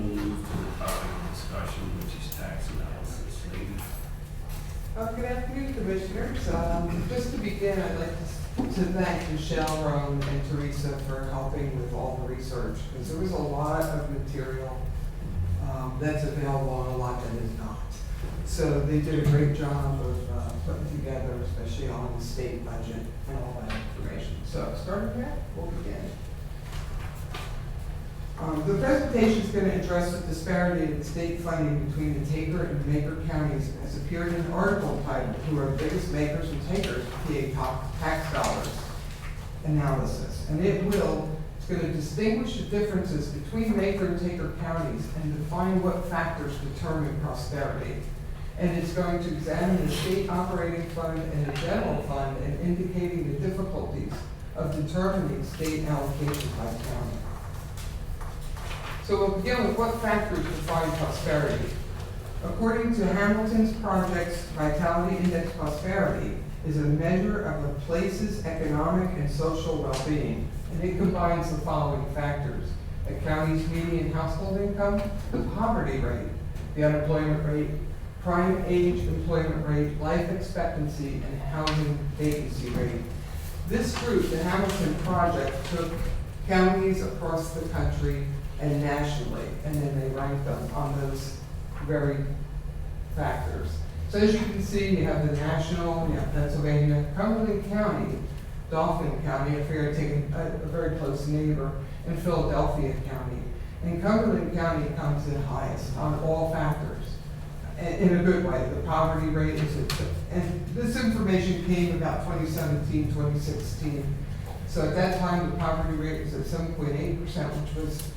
move to the topic of discussion, which is tax analysis. Lady? Good afternoon, Commissioners. Just to begin, I'd like to thank Michelle, Roan, and Teresa for helping with all the research, because there was a lot of material that's available and a lot that is not. So they did a great job of putting together, especially on the state budget and all that information. So starting there, we'll begin. The presentation is going to address the disparity in state funding between the taker and maker counties as appeared in an article titled "Who Are the Biggest Makers and Takers of PA Tax Dollars Analysis." And it's going to distinguish the differences between maker and taker counties and define what factors determine prosperity. And it's going to examine the state operating fund and the general fund and indicating the difficulties of determining state allocation by county. So we'll begin with what factors define prosperity. According to Hamilton's project's Vitality Index, prosperity is a measure of a place's economic and social well-being, and it combines the following factors: a county's median household income, the poverty rate, the unemployment rate, prime age employment rate, life expectancy, and housing vacancy rate. This group, the Hamilton Project, took counties across the country and nationally, and then they ranked them on those very factors. So as you can see, you have the national, you have Pennsylvania, Cumberland County, Dauphin County, I figured I'd take a very close neighbor, and Philadelphia County. And Cumberland County comes in highest on all factors, in a good way. The poverty rate is, and this information came about 2017, 2016. So at that time, the poverty rate was at 7.8%, which was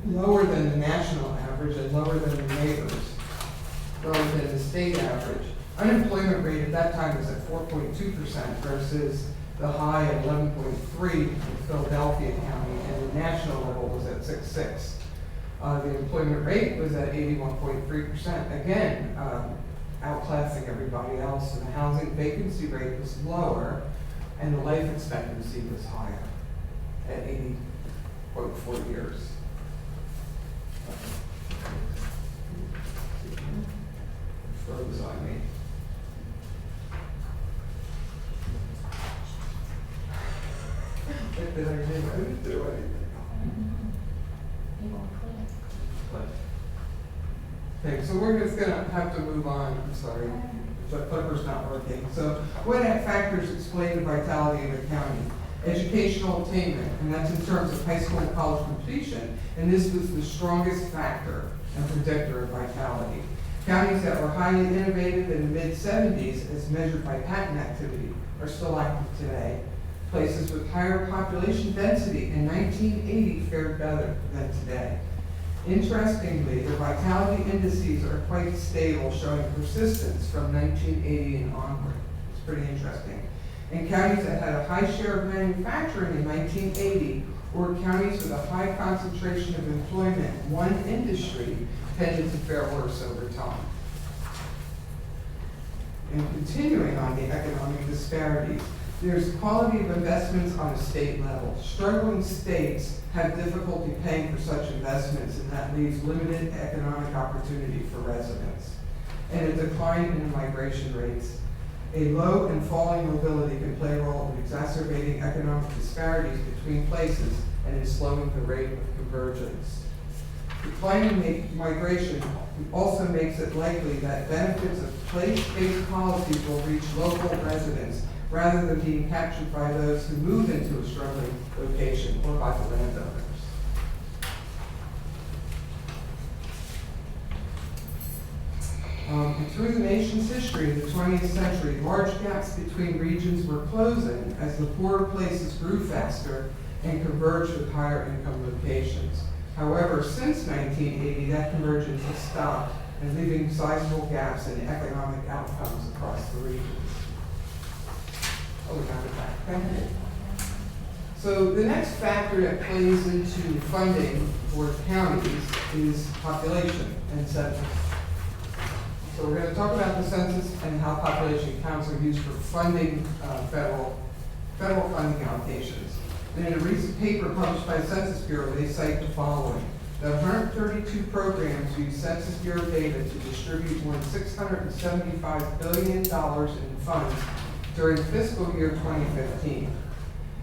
lower than the national average and lower than the neighbors, lower than the state average. Unemployment rate at that time was at 4.2% versus the high at 11.3% in Philadelphia County, and the national level was at 6.6%. The employment rate was at 81.3%, again, outclassing everybody else, and the housing vacancy rate was lower, and the life expectancy was higher at 80.4 years. Froze on me. What did I do? I didn't do anything. Okay, so we're just gonna have to move on. I'm sorry, the clipper's not working. So what factors explain the vitality of a county? Educational attainment, and that's in terms of high school and college completion, and this was the strongest factor and predictor of vitality. Counties that were highly innovative in the mid-70s, as measured by patent activity, are still active today. Places with higher population density in 1980 fared better than today. Interestingly, the vitality indices are quite stable, showing persistence from 1980 and onward. It's pretty interesting. And counties that had a high share of manufacturing in 1980, or counties with a high concentration of employment in one industry, tended to fare worse over time. And continuing on the economic disparities, there's quality of investments on a state level. Struggling states have difficulty paying for such investments, and that leaves limited economic opportunity for residents. And a decline in migration rates. A low and falling mobility can play a role in exacerbating economic disparities between places and in slowing the rate of convergence. Declining migration also makes it likely that benefits of place-based policies will reach local residents rather than being captured by those who move into a struggling location or by the landowners. And through the nation's history in the 20th century, large gaps between regions were closing as the poorer places grew faster and converged with higher income locations. However, since 1980, that convergence has stopped and leaving sizable gaps in economic outcomes across the regions. Oh, we got it back. Thank you. So the next factor that plays into funding for counties is population and census. So we're going to talk about the census and how population counts are used for funding federal funding allocations. And in a recent paper published by the Census Bureau, they cite the following. The 132 programs use Census Bureau data to distribute more than $675 billion in funds during fiscal year 2015.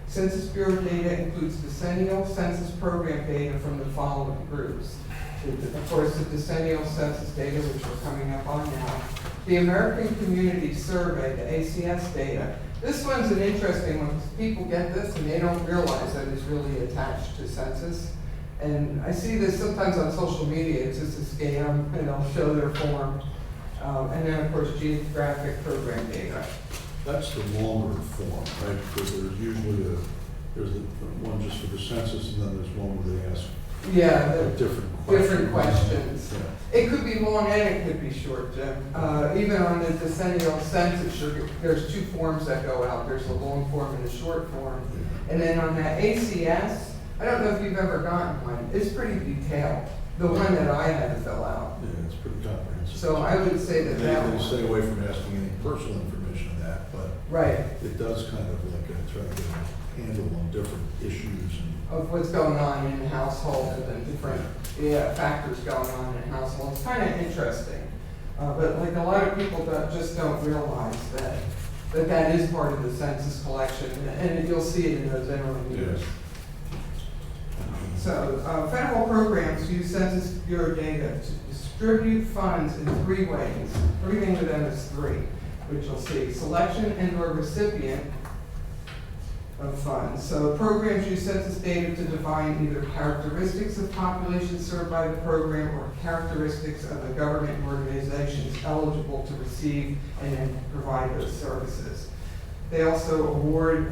Census Bureau data includes decennial census program data from the following groups. Of course, the decennial census data, which we're coming up on now. The American Community Survey, the ACS data. This one's an interesting one because people get this and they don't realize that it's really attached to census. And I see this sometimes on social media, it's just a scam, and they'll show their form. And then, of course, geographic program data. That's the longer form, right? Because there's usually there's the one just for the census, and then there's one where they ask different questions. Yeah. It could be long and it could be short, Jim. Even on the decennial census, there's two forms that go out. There's a long form and a short form. Yeah. And then on that ACS, I don't know if you've ever gotten one. It's pretty detailed. The one that I had to fill out. Yeah, it's pretty comprehensive. So I would say that they stay away from asking any personal information on that, but right. It does kind of like try to get a handle on different issues of what's going on in the household and different factors going on in the household. It's kind of interesting, but like a lot of people just don't realize that is part of the census collection, and you'll see it in those interim years. Yes. So federal programs use Census Bureau data to distribute funds in three ways. Everything with them is three, which you'll see. Selection and/or recipient of funds. So programs use census data to define either characteristics of populations served by the program or characteristics of the government organizations eligible to receive and then provide those services. They also award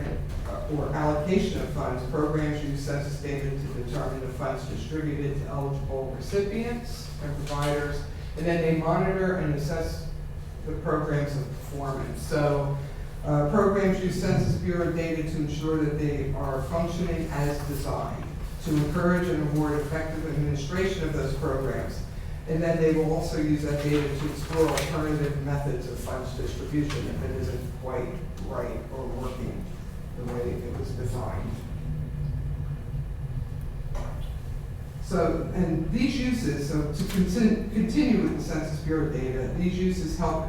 or allocation of funds. Programs use census data to determine the funds distributed to eligible recipients and providers, and then they monitor and assess the program's performance. So programs use Census Bureau data to ensure that they are functioning as designed, to encourage and reward effective administration of those programs. And then they will also use that data to explore alternative methods of funds distribution if it isn't quite right or working the way it was designed. So, and these uses, so to continue with the Census Bureau data, these uses help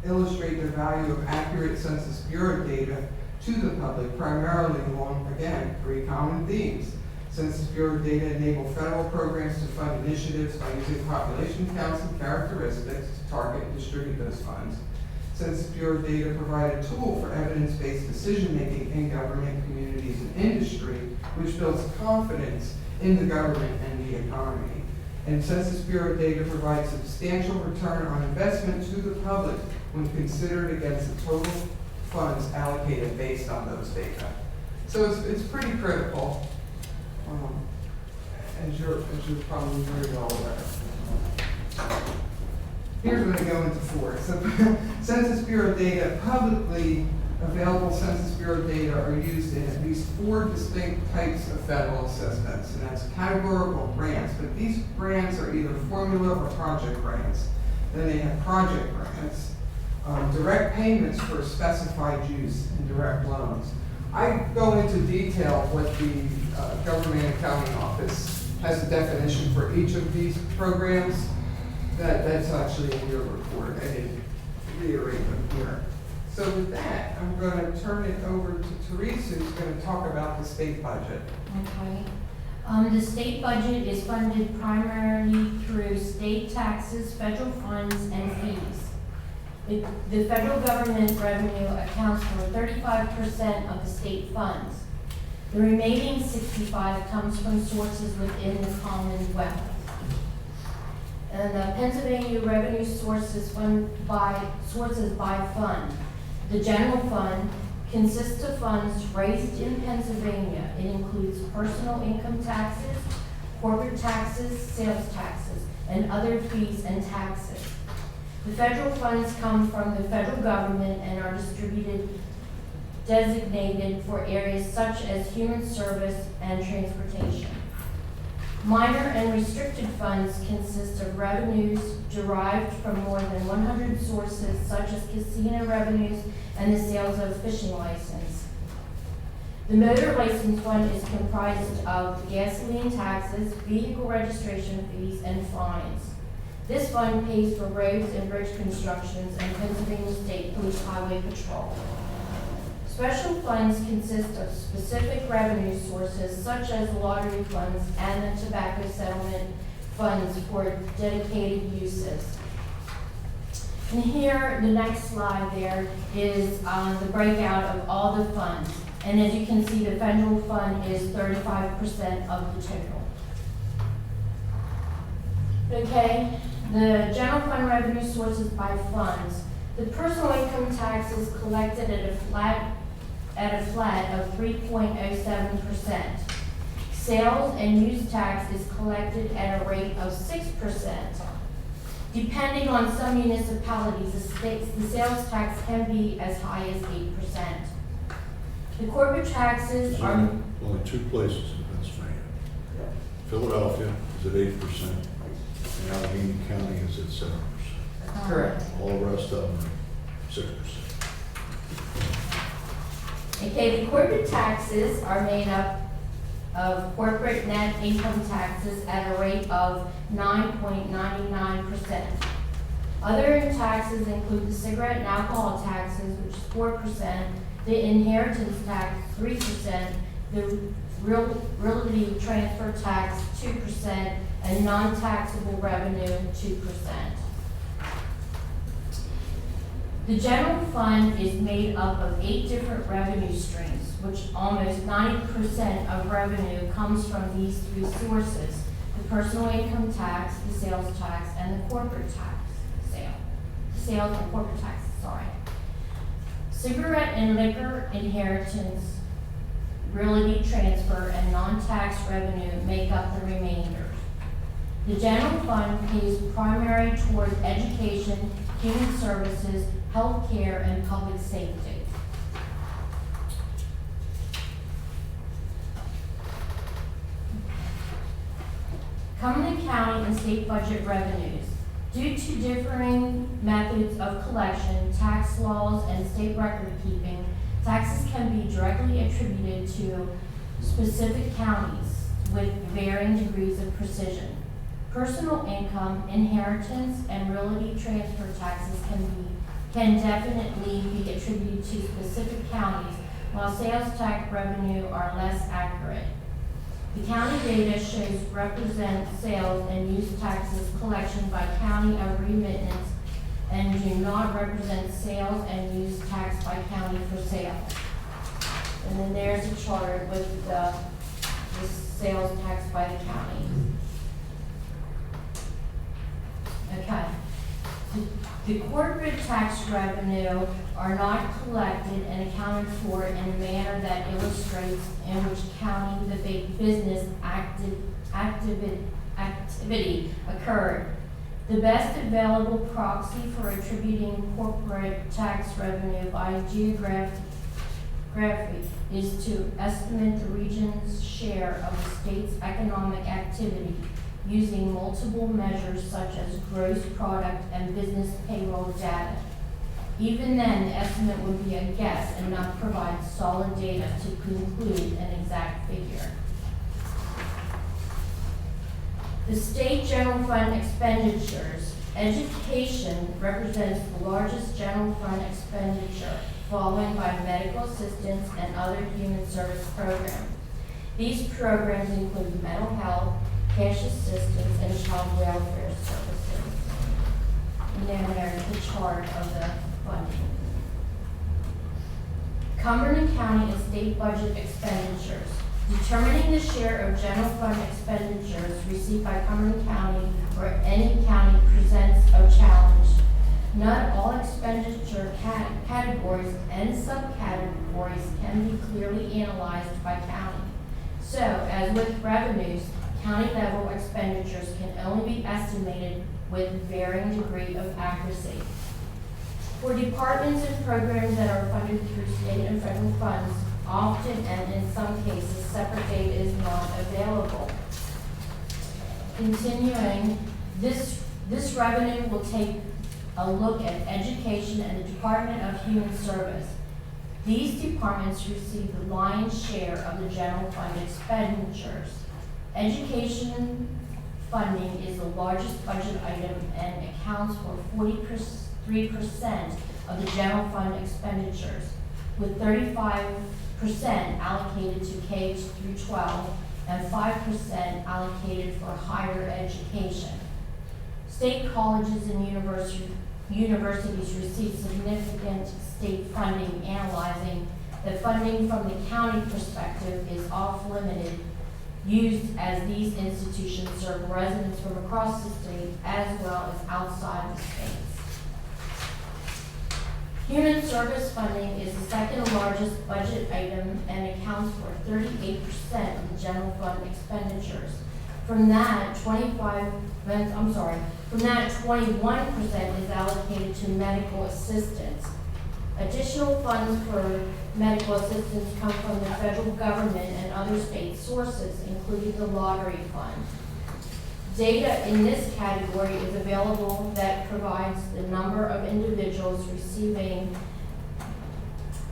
illustrate the value of accurate Census Bureau data to the public, primarily along, again, three common themes. Census Bureau data enable federal programs to fund initiatives by using population counts and characteristics to target and distribute those funds. Census Bureau data provide a tool for evidence-based decision-making in government, communities, and industry, which builds confidence in the government and the economy. And Census Bureau data provides substantial return on investment to the public when considered against the total funds allocated based on those data. So it's pretty critical, as you're probably very well aware. Here's what I go into for. So Census Bureau data, publicly available Census Bureau data are used in at least 4 distinct types of federal assistance, and that's categorical grants, but these grants are either formula or project grants. Then they have project grants, direct payments for specified use, and direct loans. I go into detail what the Government Accounting Office has a definition for each of these programs. That's actually in your report. I didn't reiterate them here. So with that, I'm going to turn it over to Therese, who's going to talk about the state budget. Okay. The state budget is funded primarily through state taxes, federal funds, and fees. The federal government revenue accounts for 35% of the state funds. The remaining 65% comes from sources within the Commonwealth. And the Pennsylvania revenue sources by fund. The general fund consists of funds raised in Pennsylvania. It includes personal income taxes, corporate taxes, sales taxes, and other fees and taxes. The federal funds come from the federal government and are designated for areas such as human service and transportation. Minor and restricted funds consist of revenues derived from more than 100 sources, such as casino revenues and the sales of fishing license. The motor license fund is comprised of gasoline taxes, vehicle registration fees, and fines. This fund pays for roads and bridge constructions and Pennsylvania State Police Highway Patrol. Special funds consist of specific revenue sources such as lottery funds and the tobacco settlement funds for dedicated uses. And here, the next slide there is the breakout of all the funds. And as you can see, the federal fund is 35% of the total. Okay, the general fund revenue sources by funds. The personal income tax is collected at a flat of 3.07%. Sales and use tax is collected at a rate of 6%. Depending on some municipalities, the sales tax can be as high as 8%. The corporate taxes There's are only two places in Pennsylvania. Philadelphia is at 8%, and Allegheny County is at 7%. That's correct. All the rest of them are 6%. Okay, the corporate taxes are made up of corporate net income taxes at a rate of 9.99%. Other taxes include the cigarette and alcohol taxes, which is 4%, the inheritance tax, 3%, the realty transfer tax, 2%, and non-taxable revenue, 2%. The general fund is made up of 8 different revenue streams, which almost 90% of revenue comes from these 3 sources: the personal income tax, the sales tax, and the corporate tax. Sales and corporate taxes, sorry. Cigarette and liquor inheritance, realty transfer, and non-tax revenue make up the remainder. The general fund pays primarily toward education, human services, health care, and public safety. Cumberland County and state budget revenues. Due to differing methods of collection, tax laws, and state record keeping, taxes can be directly attributed to specific counties with varying degrees of precision. Personal income, inheritance, and realty transfer taxes can definitely be attributed to specific counties, while sales tax revenue are less accurate. The county data shows represent sales and use taxes collection by county of remittance and do not represent sales and use tax by county for sales. And then there's a chart with the sales tax by the county. Okay. The corporate tax revenue are not collected and accounted for in a manner that illustrates in which county the big business activity occurred. The best available proxy for attributing corporate tax revenue by geography is to estimate the region's share of the state's economic activity using multiple measures such as gross product and business payroll data. Even then, the estimate would be a guess and not provide solid data to conclude an exact figure. The state general fund expenditures. Education represents the largest general fund expenditure, followed by medical assistance and other human service programs. These programs include mental health, cash assistance, and child welfare services. And then there's the chart of the funding. Cumberland County and state budget expenditures. Determining the share of general fund expenditures received by Cumberland County or any county presents a challenge. Not all expenditure categories and subcategories can be clearly analyzed by county. So, as with revenues, county level expenditures can only be estimated with varying degree of accuracy. For departments and programs that are funded through state and federal funds, often and in some cases, separate data is not available. Continuing, this revenue will take a look at education and the Department of Human Service. These departments receive the lion's share of the general fund expenditures. Education funding is the largest budget item and accounts for 43% of the general fund expenditures, with 35% allocated to K through 12 and 5% allocated for higher education. State colleges and universities receive significant state funding. Analyzing that funding from the county perspective is off-limited, used as these institutions serve residents from across the state as well as outside the states. Human service funding is the second largest budget item and accounts for 38% of the general fund expenditures. From that, 21% is allocated to medical assistance. Additional funds for medical assistance come from the federal government and other state sources, including the lottery fund. Data in this category is available that provides the number of individuals receiving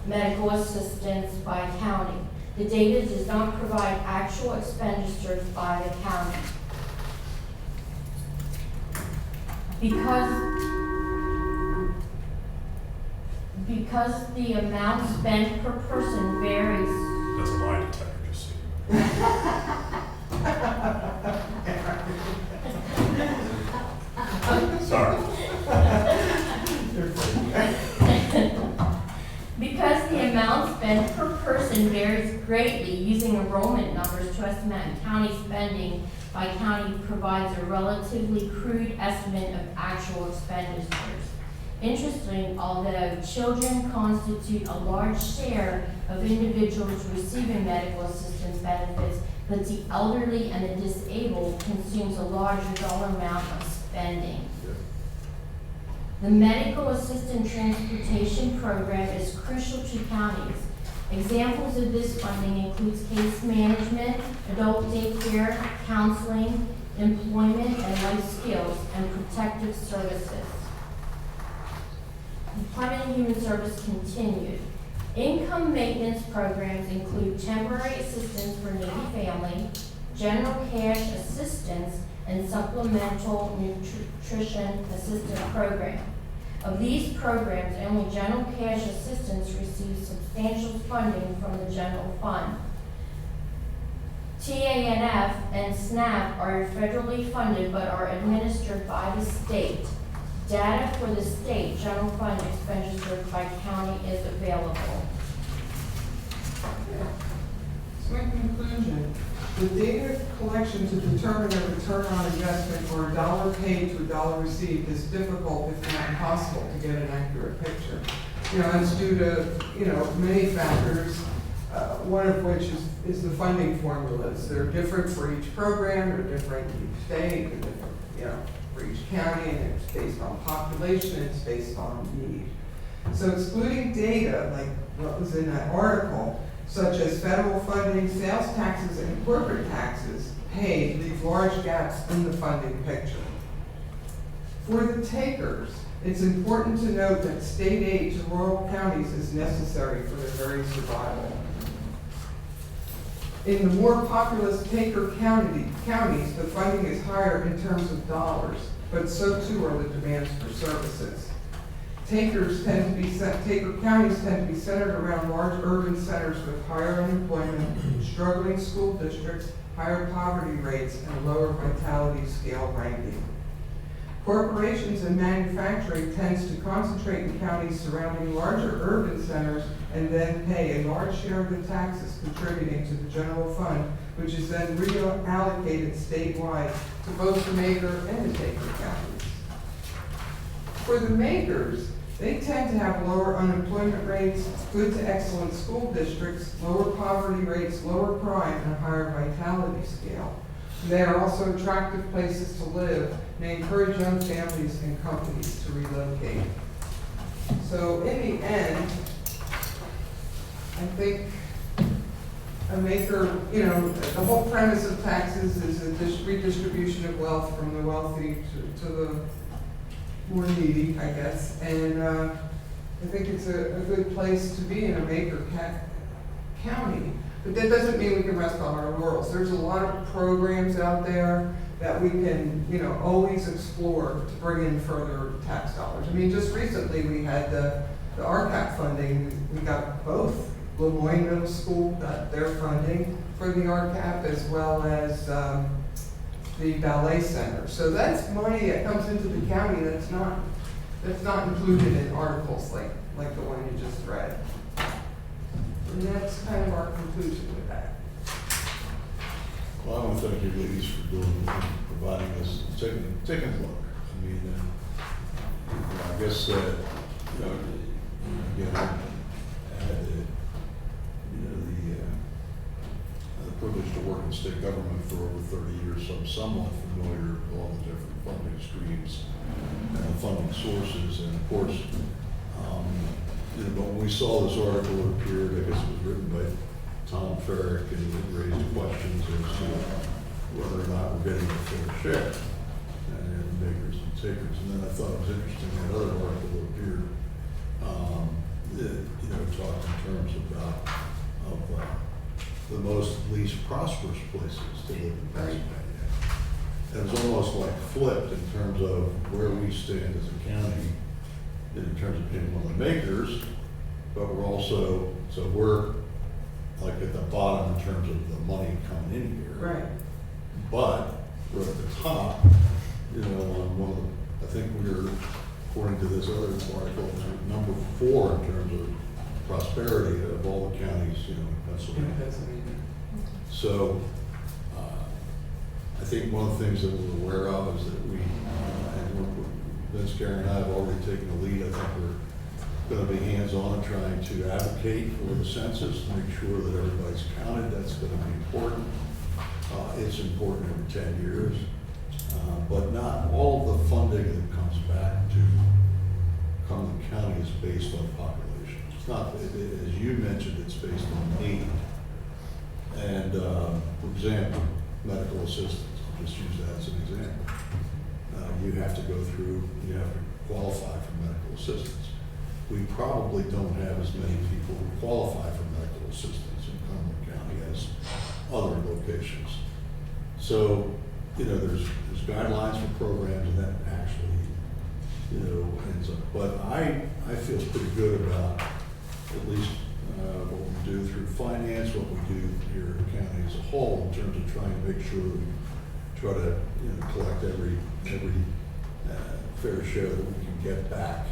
medical assistance by county. The data does not provide actual expenditures by the county. Because the amount spent per person varies. That's a lie detector, just so you know. Sorry. Because the amount spent per person varies greatly, using enrollment numbers to estimate county spending by county provides a relatively crude estimate of actual expenditures. Interesting, although children constitute a large share of individuals receiving medical assistance benefits, but the elderly and the disabled consumes a larger dollar amount of spending. The medical assistant transportation program is crucial to counties. Examples of this funding includes case management, adult daycare, counseling, employment and life skills, and protective services. Employment and Human Service continued. Income maintenance programs include temporary assistance for needy family, general cash assistance, and supplemental nutrition assistance program. Of these programs, only general cash assistance receives substantial funding from the general fund. TANF and SNAP are federally funded but are administered by the state. Data for the state general fund expenditures by county is available. So in conclusion, the data collection to determine a return on investment or a dollar paid to a dollar received is difficult, if not impossible, to get an accurate picture. It's due to, many factors, one of which is the funding formulas. They're different for each program, they're different in each state, they're different, for each county, and it's based on population, it's based on need. So excluding data, like what was in that article, such as federal funding, sales taxes, and corporate taxes paid leave large gaps in the funding picture. For the takers, it's important to note that state aid to rural counties is necessary for their very survival. In the more populous taker counties, the funding is higher in terms of dollars, but so too are the demands for services. Taker counties tend to be centered around large urban centers with higher unemployment, struggling school districts, higher poverty rates, and lower vitality scale ranking. Corporations and manufacturing tends to concentrate in counties surrounding larger urban centers and then pay a large share of the taxes contributing to the general fund, which is then reallocated statewide to both the maker and the taker counties. For the makers, they tend to have lower unemployment rates, good to excellent school districts, lower poverty rates, lower crime, and a higher vitality scale. They are also attractive places to live, and they encourage young families and companies to relocate. So in the end, I think a maker, the whole premise of taxes is a redistribution of wealth from the wealthy to the more needy, I guess. And I think it's a good place to be in a maker county. But that doesn't mean we can rest on our laurels. There's a lot of programs out there that we can, always explore to bring in further tax dollars. I mean, just recently we had the RCAP funding. We got both. Lemoyne Middle School got their funding for the RCAP as well as the ballet center. So that's money that comes into the county that's not included in articles like the one you just read. And that's kind of our conclusion with that. Well, I want to thank you ladies for providing us, taking a look. I mean, I guess, again, I had the privilege to work in state government for over 30 years, so I'm somewhat familiar with all the different funding streams and the funding sources. And of course, but when we saw this article appeared, I guess it was written by Tom Farrick, and it raised questions as to whether or not we're getting a fair share, and makers and takers. And then I thought it was interesting, that other article that appeared, talked in terms of the most least prosperous places to live in Pennsylvania. And it was almost like flipped in terms of where we stand as a county in terms of being one of the makers, but we're like at the bottom in terms of the money coming in here. Right. But we're at the top, on one of the, I think we're, according to this other article, number 4 in terms of prosperity of all the counties, in Pennsylvania. So, I think one of the things that we're aware of is that Vince, Karen, and I have already taken the lead. I think we're going to be hands-on in trying to advocate for the census, to make sure that everybody's counted. That's going to be important. It's important every 10 years. But not all of the funding that comes back to Cumberland County is based on population. It's not, as you mentioned, it's based on need. And for example, medical assistance, I'll just use that as an example. You have to qualify for medical assistance. We probably don't have as many people who qualify for medical assistance in Cumberland County as other locations. So, there's guidelines for programs, and that actually, ends up. But I feel pretty good about at least what we do through finance, what we do here in the county as a whole, in terms of trying to make sure that we try to collect every fair share that we can get back.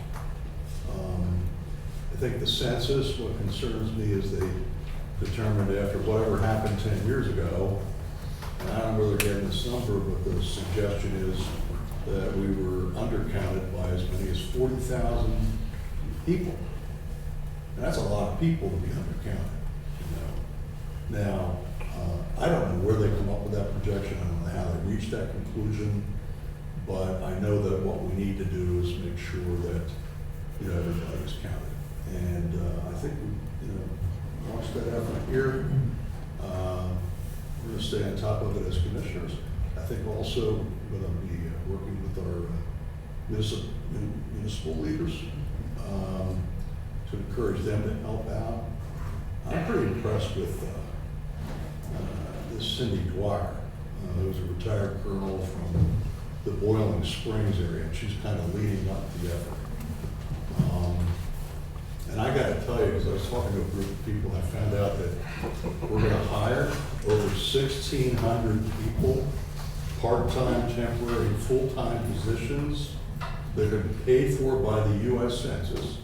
I think the census, what concerns me is they determined after whatever happened 10 years ago, and I don't know where they're getting this number, but the suggestion is that we were undercounted by as many as 40,000 people. And that's a lot of people to be undercounted. Now, I don't know where they come up with that projection. I don't know how they reached that conclusion, but I know that what we need to do is make sure that everybody's counted. And I think we launched that effort here. We're going to stay on top of it as commissioners. I think also we're going to be working with our municipal leaders to encourage them to help out. I'm pretty impressed with this Cindy Dwyer, who's a retired colonel from the Boiling Springs area, and she's kind of leading up the effort. And I got to tell you, because I was talking to a group of people, I found out that we're going to hire over 1,600 people, part-time, temporary, full-time positions that are paid for by the U.S. Census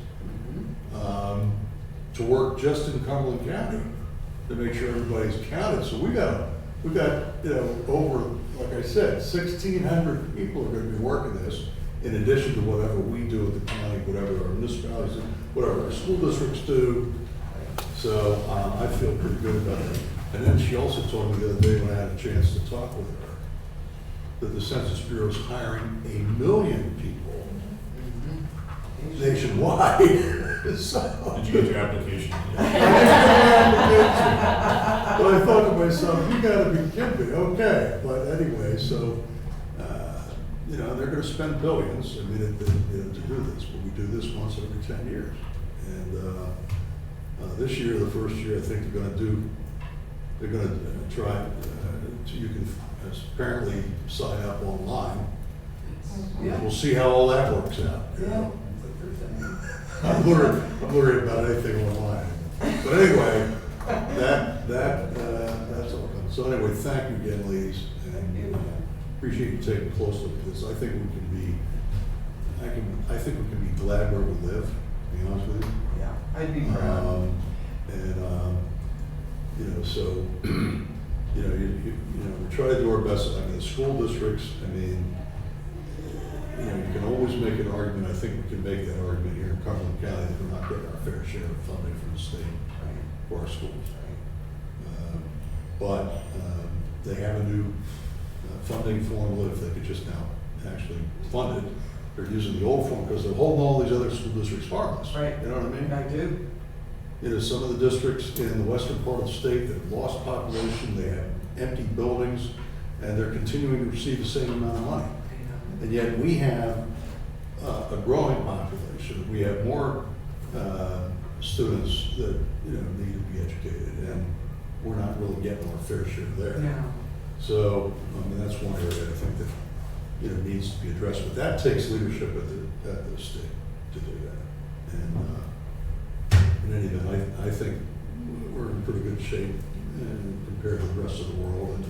to work just in Cumberland County to make sure everybody's counted. So we got over, like I said, 1,600 people are going to be working this, in addition to whatever we do at the county, whatever our municipalities do, whatever our school districts do. So I feel pretty good about it. And then she also told me the other day when I had a chance to talk with her that the Census Bureau is hiring 1 million people nationwide. So, Did you get your application? but I thought to myself, you gotta be kidding me. Okay, but anyway, so they're going to spend billions. I mean, to do this, but we do this once every 10 years. And this year, the first year, I think they're gonna try, you can apparently sign up online. Yeah. We'll see how all that works out. Yeah. I'm worried about anything online. But anyway, that's all. So anyway, thank you again, ladies, and appreciate you taking a close look at this. I think we can be, I think we can be glad where we live, to be honest with you. Yeah, I'd be proud. You know, so, you know, we try to do our best. I mean, the school districts, I mean, you know, you can always make an argument. I think we can make that argument here in Cumberland County that we're not getting our fair share of funding from the state for our schools. But they have a new funding formula. If they could just now actually fund it, they're using the old form because they're holding all these other school districts harmless. Right. You know what I mean? I do. You know, some of the districts in the western part of the state that have lost population, they have empty buildings, and they're continuing to receive the same amount of money. And yet we have a growing population. We have more students that, you know, need to be educated, and we're not really getting our fair share there. No. So, I mean, that's one area I think that, you know, needs to be addressed, but that takes leadership at the state to do that. And in any event, I think we're in pretty good shape compared to the rest of the world, and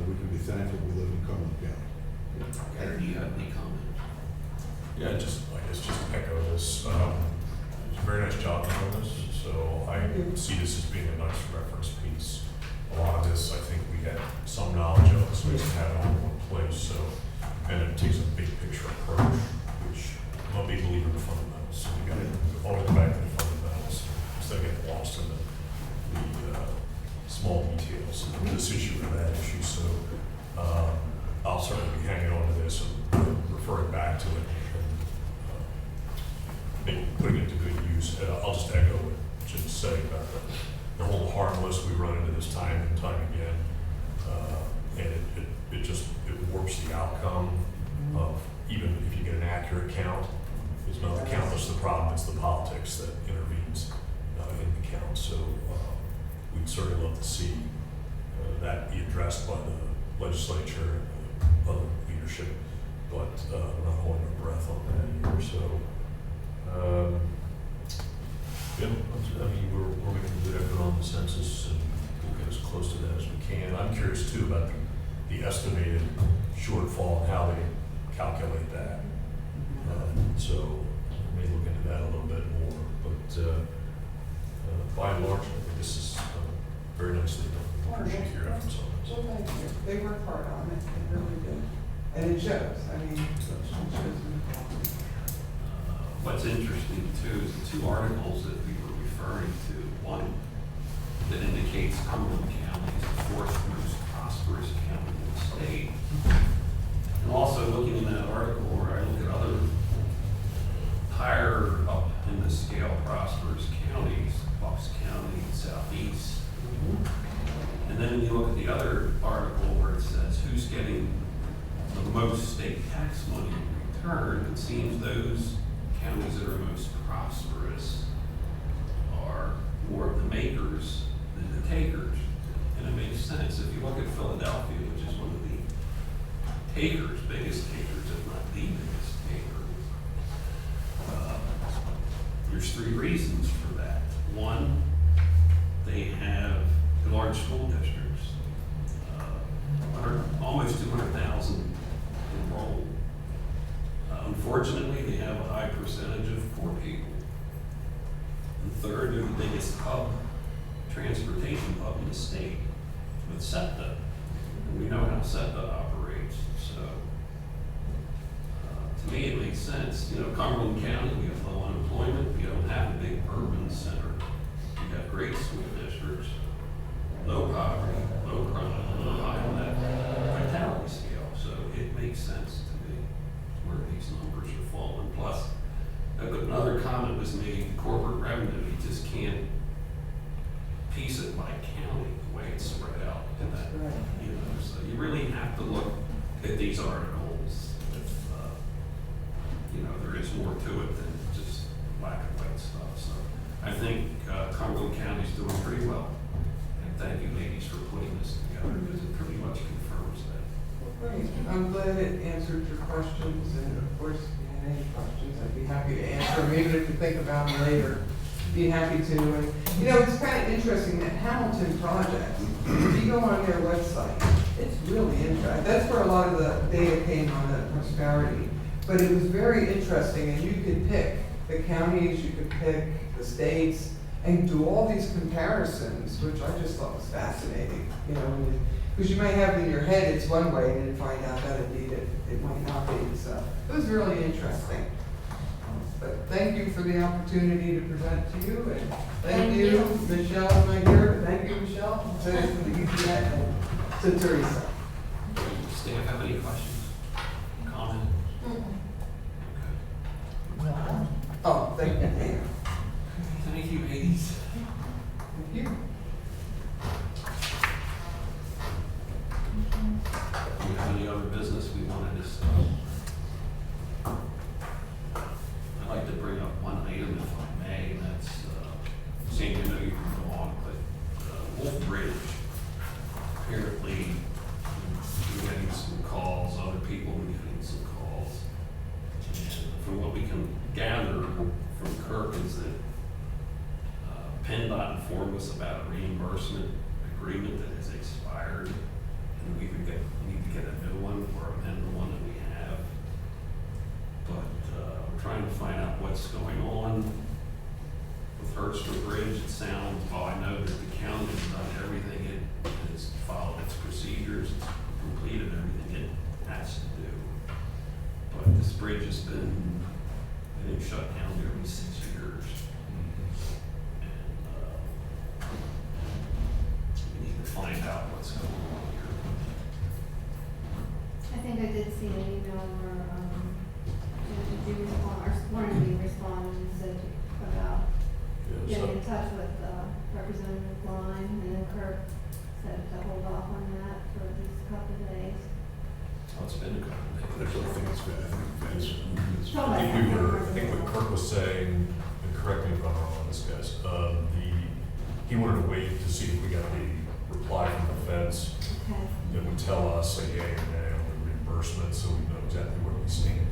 we can be thankful we live in Cumberland County. Heather, do you have any comment? Yeah, I guess just to echo this, it was a very nice job on this, so I see this as being a nice reference piece. A lot of this, I think we had some knowledge of, so we have it all in one place, so, and it takes a big picture approach, which I'm a big believer in the fundamentals, so we got to always go back to the fundamentals, instead of getting lost in the small details of this issue or that issue, so I'll certainly be hanging on to this and referring back to it and putting it to good use. I'll just echo what Jim said about the whole harmless. We run into this time and time again, and it warps the outcome of, even if you get an accurate count, it's not the count that's the problem, it's the politics that intervenes in the count. So we'd certainly love to see that be addressed by the legislature and other leadership, but we're not holding our breath on that here. So, yeah, I mean, we're making a good effort on the census, and we'll get as close to that as we can. I'm curious too about the estimated shortfall and how they calculate that. So we may look into that a little bit more, but by and large, I think this is very nicely done. I appreciate your efforts on this. Well, thank you. They work hard on it, they really do. And it shows, I mean, it shows in the quality. What's interesting too is the two articles that we were referring to. One that indicates Cumberland County is the fourth most prosperous county in the state. And also looking in that article where I look at other higher up in the scale prosperous counties, Bucks County, Southeast. And then you look at the other article where it says who's getting the most state tax money in return, it seems those counties that are most prosperous are more of the makers than the takers. And it makes sense. If you look at Philadelphia, which is one of the takers, biggest takers, if not the biggest taker, there's three reasons for that. One, they have large school districts, almost 200,000 enrolled. Unfortunately, they have a high percentage of poor people. And third, they're the biggest transportation hub in the state with SEPTA. And we know how SEPTA operates. So to me, it makes sense. You know, Cumberland County, we have low unemployment. We don't have a big urban center. We got great school districts, low poverty, low crime, low high on that vitality scale. So it makes sense to me where these numbers are falling. Plus, another comment was made, corporate revenue, you just can't piece it by county the way it's spread out in that, you know, so you really have to look at these articles if, you know, there is more to it than just black and white stuff. County's doing pretty well. And thank you, ladies, for putting this together, because it pretty much confirms that. Great, I'm glad it answered your questions, and of course, if you had any questions, I'd be happy to answer them, even if you think about them later. Be happy to, and, you know, it's kind of interesting, that Hamilton project, if you go on their website, it's really interesting. That's where a lot of the data came on the prosperity, but it was very interesting, and you could pick the counties, you could pick the states, and do all these comparisons, which I just thought was fascinating, you know, because you might have in your head it's one way, and then find out that indeed it might not be, so it was really interesting. But thank you for the opportunity to present to you, and thank you, Michelle, is not here, but thank you, Michelle, to the EPA, and to Teresa. Staff have any questions, comment? Okay. Oh, thank you, Dan. Thank you, ladies. Thank you. Do you have any other business we want to discuss? I'd like to bring up one item, if I may, and that's, Sam, you know you can go on, but Wolf Bridge, apparently, we're getting some calls, other people are getting some calls. And from what we can gather from Kirk is that PennDOT informed us about a reimbursement agreement that has expired, and we need to get a new one or amend the one that we have. But we're trying to find out what's going on with Hurtsville Bridge. It sounds, well, I know that the county has done everything it has followed its procedures, it's completed everything it has to do. But this bridge has been, I think, shut down nearly 6 years. We need to find out what's going on here. I think I did see an email where, did you respond, or one of you responded and said about getting in touch with, Representative Klein, and then Kirk said to hold off on that for at least a couple of days. Oh, it's been a couple of days. Actually, I think it's been, I think Vince. I think what Kirk was saying, and correct me if I'm wrong on this, guys, he wanted to wait to see if we got the reply from the feds Okay. that would tell us a yay or nay on the reimbursement, so we know exactly where we stand.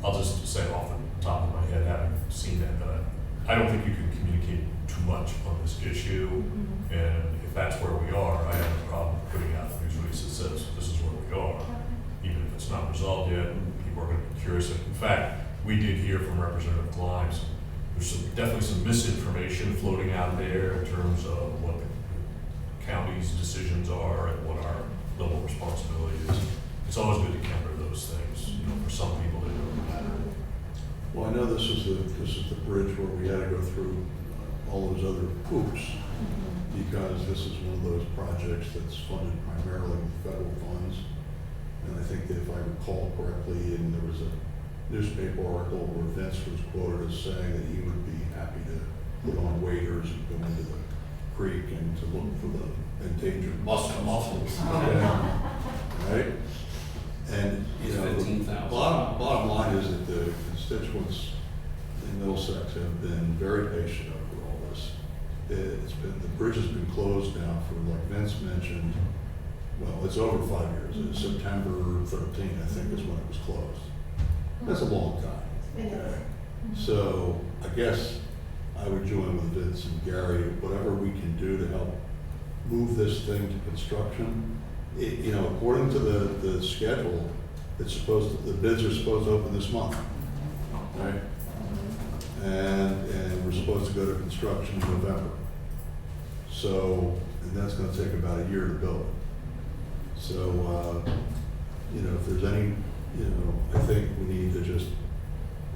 I'll just say off the top of my head, having seen that, I don't think you can communicate too much on this issue. Mhm. And if that's where we are, I have no problem putting out a news release that says this is where we are. Even if it's not resolved yet, people are going to be curious. In fact, we did hear from Representative Grimes, there's definitely some misinformation floating out there in terms of what the county's decisions are and what our level of responsibility is. It's always good to counter those things. You know, for some people, they don't matter. Well, I know this is the bridge where we had to go through all those other hoops, because this is one of those projects that's funded primarily with federal funds. And I think that if I recall correctly, and there was a newspaper article where Vince was quoted as saying that he would be happy to put on waders and go into the creek and to look for the endangered mussels. Right? And, you know, the 15,000. bottom line is that the constituents in Middlesex have been very patient over all this. The bridge has been closed now for, like Vince mentioned, well, it's over 5 years. It's September 13, I think, is when it was closed. That's a long time. It is. So I guess I would join with Vince and Gary, whatever we can do to help move this thing to construction. You know, according to the schedule, the bids are supposed to open this month, right? And we're supposed to go to construction in November. So, and that's gonna take about a year to build it. So, you know, if there's any, you know, I think we need to just,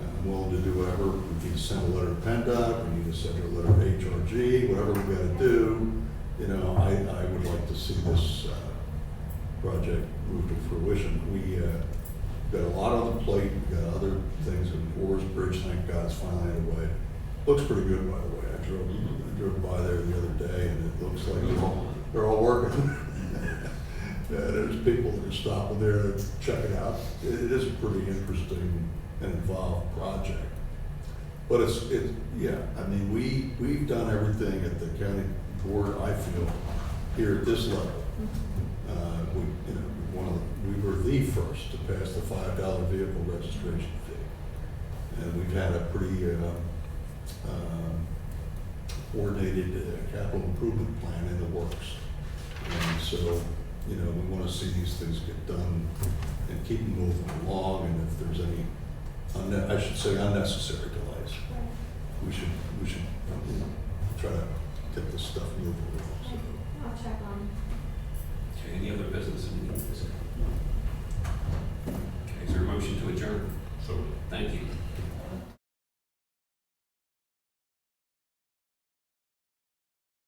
I'm willing to do whatever. We need to send a letter to PennDOT, we need to send a letter to HRG, whatever we gotta do. You know, I would like to see this project move to fruition. We got a lot on the plate, we got other things, and Orr's Bridge, thank God, is finally away. Looks pretty good, by the way. I drove by there the other day, and it looks like they're all working. There's people that are stopping there to check it out. It is a pretty interesting and involved project. But yeah, I mean, we've done everything at the county board, I feel, here at this level. We were the first to pass the $5 vehicle registration fee. And we've had a pretty coordinated capital improvement plan in the works. And so, we want to see these things get done and keep them moving along. And if there's any, I should say, unnecessary delays, we should try to get this stuff moving along. So, I'll check on. Okay, any other business in the meeting? Okay, is there a motion to adjourn? So Thank you.